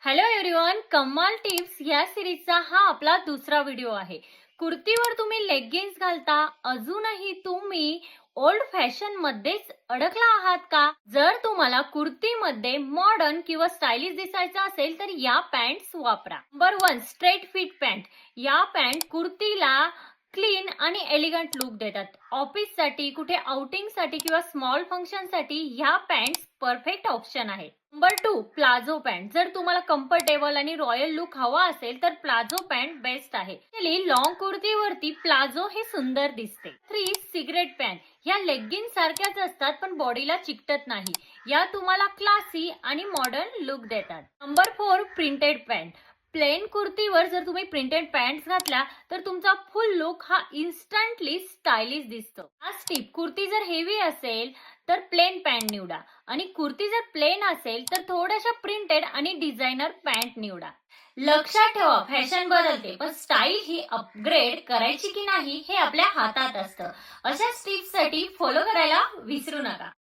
Hello everyone, कमाल tips या सिरीजचा हा आपला दुसरा व्हिडिओ आहे. कुर्तीवर तुम्ही लेगिन्स घालता, अजूनही तुम्ही ओल्ड फॅशन मध्येच अडकला आहात का? जर तुम्हाला कुर्तीमध्ये मॉडर्न किंवा स्टायलिश दिसायचं असेल तर या पॅन्ट्स वापरा. Number 1, straight fit pant. या पॅन्ट कुर्तीला क्लीन आणि एलिगंट लुक देतात. ऑफिससाठी, कुठे आउटिंगसाठी किंवा स्मॉल फंक्शनसाठी ह्या पॅन्ट्स परफेक्ट ऑप्शन आहे. Number 2, palazzo pant. जर तुम्हाला कम्फर्टेबल आणि रॉयल लुक हवा असेल तर प्लाझो पॅन्ट बेस्ट आहे. लॉंग कुर्तीवरती प्लाझो हे सुंदर दिसते. 3, सिगरेट पॅन्ट. ह्या लेगिन्स सारख्याच असतात पण बॉडीला चिकटत नाही. या तुम्हाला क्लासी आणि मॉडर्न लुक देतात. Number 4, printed pant. प्लेन कुर्तीवर जर तुम्ही प्रिंटेड पॅन्ट्स घातल्या तर तुमचा फुल लुक हा इन्स्टंटली स्टायलिश दिसतो. लास्ट टिप, कुर्ती जर हेवी असेल तर प्लेन पॅन्ट निवडा आणि कुर्ती जर प्लेन असेल तर थोड्याशा प्रिंटेड आणि डिझायनर पॅन्ट निवडा. लक्षात ठेवा, फॅशन बदलते पण स्टाईल ही अपग्रेड करायची की नाही हे आपल्या हातात असतं. अशाच टिप्ससाठी फॉलो करायला विसरू नका.